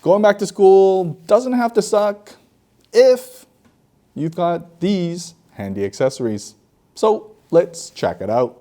Going back to school doesn't have to suck if you've got these handy accessories. So let's check it out.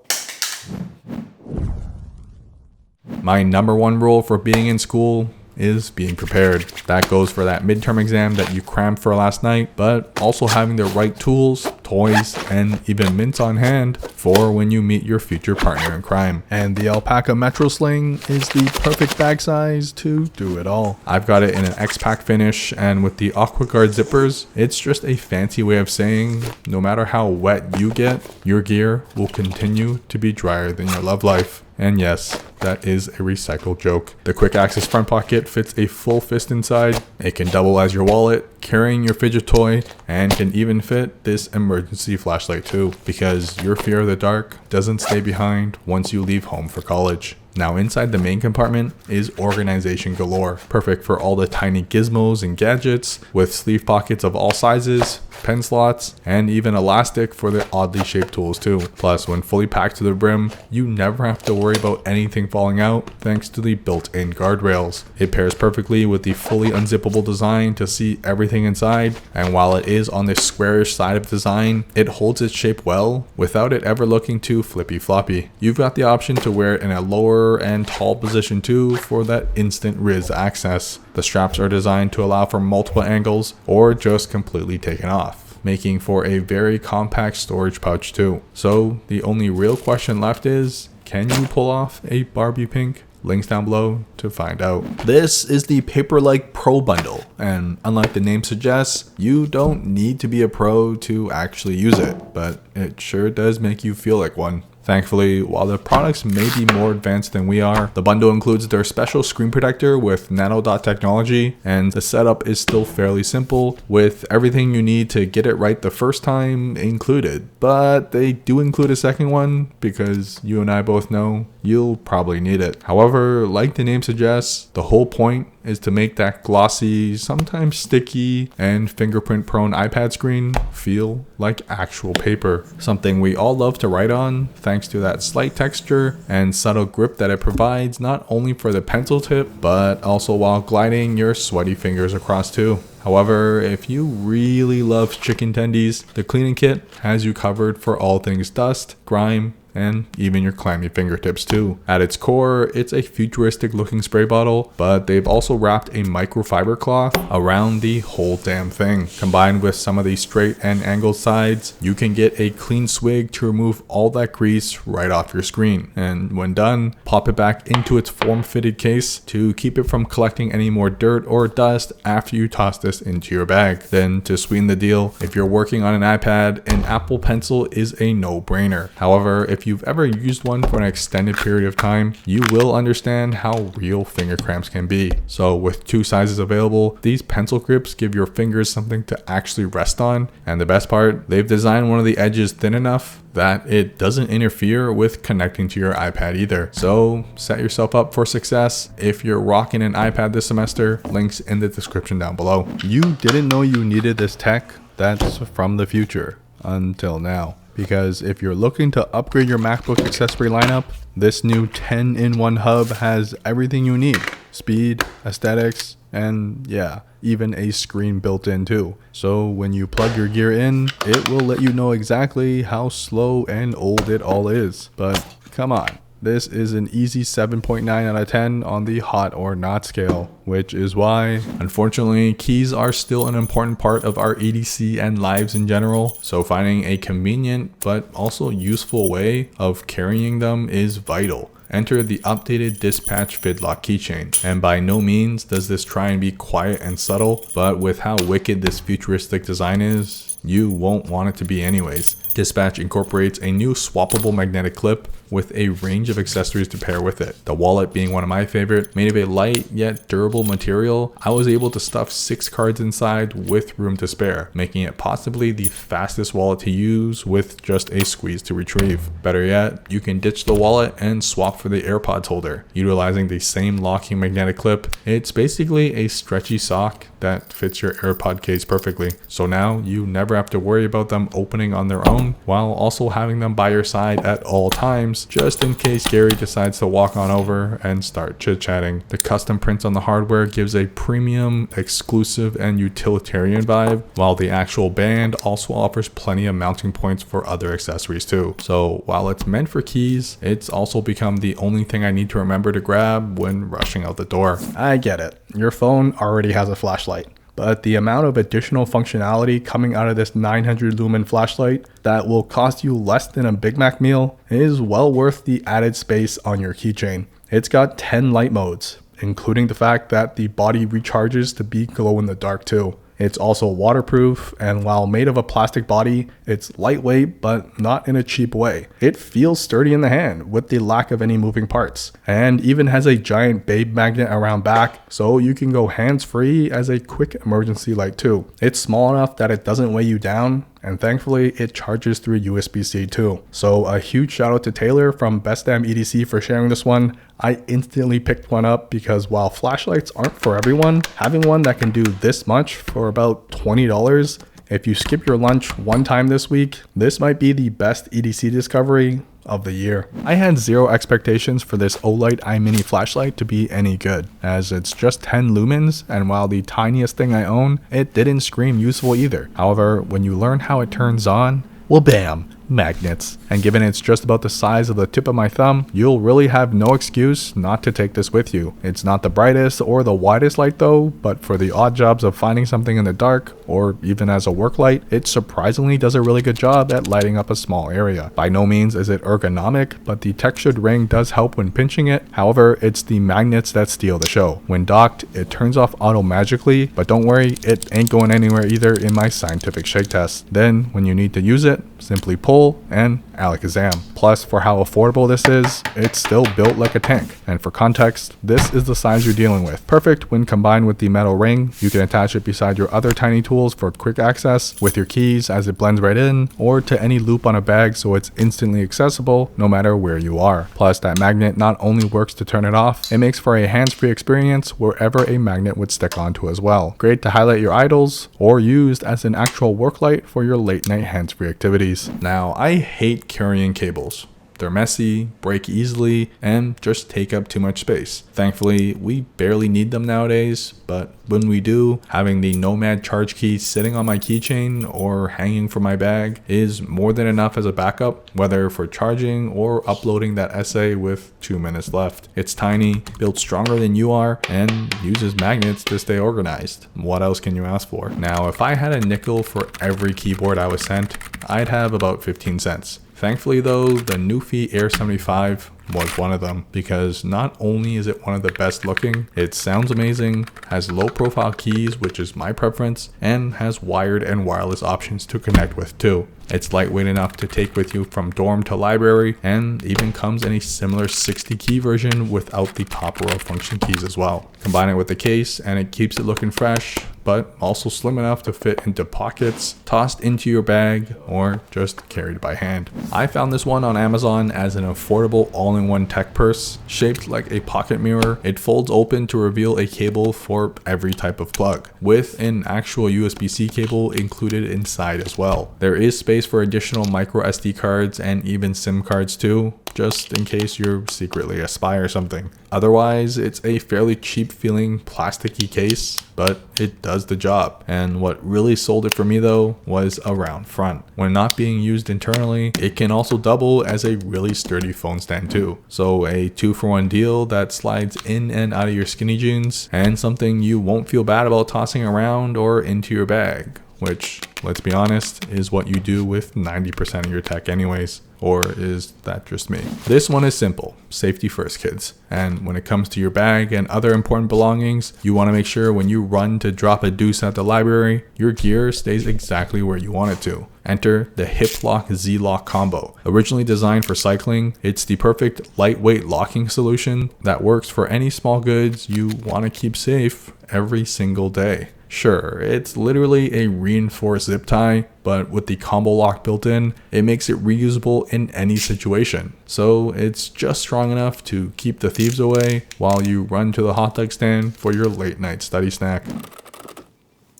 My number one rule for being in school is being prepared. That goes for that midterm exam that you crammed for last night, but also having the right tools, toys, and even mints on hand for when you meet your future partner in crime. And the Alpaka Metro Sling is the perfect bag size to do it all. I've got it in an X-Pack finish, and with the AquaGuard zippers, it's just a fancy way of saying no matter how wet you get, your gear will continue to be drier than your love life. And yes, that is a recycled joke. The quick access front pocket fits a full fist inside. It can double as your wallet, carrying your fidget toy, and can even fit this emergency flashlight too, because your fear of the dark doesn't stay behind once you leave home for college. Now inside the main compartment is organization galore, perfect for all the tiny gizmos and gadgets, with sleeve pockets of all sizes, pen slots, and even elastic for the oddly shaped tools too. Plus, when fully packed to the brim, you never have to worry about anything falling out thanks to the built-in guardrails. It pairs perfectly with the fully unzippable design to see everything inside, and while it is on the squarish side of design, it holds its shape well without it ever looking too flippy floppy. You've got the option to wear it in a lower and tall position too for that instant Riz access. The straps are designed to allow for multiple angles or just completely taken off, making for a very compact storage pouch too. So the only real question left is, can you pull off a Barbie pink? Links down below to find out. This is the Paperlike Pro Bundle, and unlike the name suggests, you don't need to be a pro to actually use it, but it sure does make you feel like one. Thankfully, while the products may be more advanced than we are, the bundle includes their special screen protector with nano dot technology, and the setup is still fairly simple with everything you need to get it right the first time included. But they do include a second one because you and I both know you'll probably need it. However, like the name suggests, the whole point is to make that glossy, sometimes sticky, and fingerprint prone iPad screen feel like actual paper. Something we all love to write on thanks to that slight texture and subtle grip that it provides, not only for the pencil tip, but also while gliding your sweaty fingers across too. However, if you really love chicken tendies, the cleaning kit has you covered for all things dust, grime, and even your clammy fingertips too. At its core, it's a futuristic looking spray bottle, but they've also wrapped a microfiber cloth around the whole damn thing. Combined with some of the straight and angled sides, you can get a clean swig to remove all that grease right off your screen. And when done, pop it back into its form-fitted case to keep it from collecting any more dirt or dust after you toss this into your bag. Then to sweeten the deal, if you're working on an iPad, an Apple Pencil is a no-brainer. However, if you've ever used one for an extended period of time, you will understand how real finger cramps can be. So with two sizes available, these pencil grips give your fingers something to actually rest on. And the best part, they've designed one of the edges thin enough that it doesn't interfere with connecting to your iPad either. So set yourself up for success if you're rocking an iPad this semester. Links in the description down below. You didn't know you needed this tech? That's from the future until now. Because if you're looking to upgrade your MacBook accessory lineup, this new 10-in-1 hub has everything you need. Speed, aesthetics, and yeah, even a screen built in too. So when you plug your gear in, it will let you know exactly how slow and old it all is. But come on. This is an easy 7.9 out of 10 on the hot or not scale, which is why, unfortunately, keys are still an important part of our EDC and lives in general. So finding a convenient but also useful way of carrying them is vital. Enter the updated Dispatch Fidlock keychain, and by no means does this try and be quiet and subtle, but with how wicked this futuristic design is, you won't want it to be anyways. Dispatch incorporates a new swappable magnetic clip with a range of accessories to pair with it. The wallet being one of my favorite, made of a light yet durable material, I was able to stuff 6 cards inside with room to spare, making it possibly the fastest wallet to use with just a squeeze to retrieve. Better yet, you can ditch the wallet and swap for the AirPods holder. Utilizing the same locking magnetic clip, it's basically a stretchy sock that fits your AirPod case perfectly. So now you never have to worry about them opening on their own phone, while also having them by your side at all times, just in case Gary decides to walk on over and start chit-chatting. The custom prints on the hardware gives a premium, exclusive, and utilitarian vibe, while the actual band also offers plenty of mounting points for other accessories too. So while it's meant for keys, it's also become the only thing I need to remember to grab when rushing out the door. I get it. Your phone already has a flashlight, but the amount of additional functionality coming out of this 900 lumen flashlight that will cost you less than a Big Mac meal is well worth the added space on your keychain. It's got 10 light modes, including the fact that the body recharges to be glow in the dark too. It's also waterproof, and while made of a plastic body, it's lightweight but not in a cheap way. It feels sturdy in the hand with the lack of any moving parts, and even has a giant babe magnet around back so you can go hands-free as a quick emergency light too. It's small enough that it doesn't weigh you down, and thankfully it charges through USB-C too. So a huge shout out to Taylor from Best Damn EDC for sharing this one. I instantly picked one up because while flashlights aren't for everyone, having one that can do this much for about $20, if you skip your lunch one time this week, this might be the best EDC discovery of the year. I had zero expectations for this Olight imini flashlight to be any good, as it's just 10 lumens, and while the tiniest thing I own, it didn't scream useful either. However, when you learn how it turns on, well bam, magnets. And given it's just about the size of the tip of my thumb, you'll really have no excuse not to take this with you. It's not the brightest or the widest light though, but for the odd jobs of finding something in the dark, or even as a work light, it surprisingly does a really good job at lighting up a small area. By no means is it ergonomic, but the textured ring does help when pinching it. However, it's the magnets that steal the show. When docked, it turns off auto magically, but don't worry, it ain't going anywhere either in my scientific shake test. Then, when you need to use it, simply pull and alakazam. Plus, for how affordable this is, it's still built like a tank. And for context, this is the size you're dealing with. Perfect when combined with the metal ring. You can attach it beside your other tiny tools for quick access, with your keys as it blends right in, or to any loop on a bag so it's instantly accessible no matter where you are. Plus, that magnet not only works to turn it off, it makes for a hands-free experience wherever a magnet would stick onto as well. Great to highlight your idols, or used as an actual work light for your late night hands-free activities. Now, I hate carrying cables. They're messy, break easily, and just take up too much space. Thankfully, we barely need them nowadays, but when we do, having the Nomad ChargeKey sitting on my keychain or hanging from my bag is more than enough as a backup, whether for charging or uploading that essay with 2 minutes left. It's tiny, built stronger than you are, and uses magnets to stay organized. What else can you ask for? Now, if I had a nickel for every keyboard I was sent, I'd have about 15 cents. Thankfully though, the Nuphy Air 75 was one of them, because not only is it one of the best looking, it sounds amazing, has low profile keys, which is my preference, and has wired and wireless options to connect with too. It's lightweight enough to take with you from dorm to library, and even comes in a similar 60 key version without the top row of function keys as well. Combine it with the case and it keeps it looking fresh, but also slim enough to fit into pockets, tossed into your bag, or just carried by hand. I found this one on Amazon as an affordable all-in-one tech purse. Shaped like a pocket mirror, it folds open to reveal a cable for every type of plug, with an actual USB-C cable included inside as well. There is space for additional micro SD cards and even SIM cards too, just in case you're secretly a spy or something. Otherwise, it's a fairly cheap feeling plasticky case, but it does the job. And what really sold it for me though was a round front. When not being used internally, it can also double as a really sturdy phone stand too. So a 2-for-1 deal that slides in and out of your skinny jeans, and something you won't feel bad about tossing around or into your bag, which, let's be honest, is what you do with 90% of your tech anyways. Or is that just me? This one is simple. Safety first, kids. And when it comes to your bag and other important belongings, you want to make sure when you run to drop a deuce at the library, your gear stays exactly where you want it to. Enter the Hiplok Z Lok Combo. Originally designed for cycling, it's the perfect lightweight locking solution that works for any small goods you want to keep safe every single day. Sure, it's literally a reinforced zip tie, but with the combo lock built in, it makes it reusable in any situation. So it's just strong enough to keep the thieves away while you run to the hot dog stand for your late night study snack.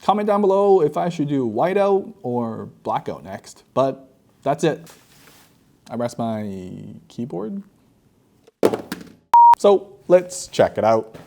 Comment down below if I should do whiteout or blackout next, but that's it. I rest my keyboard. So let's check it out.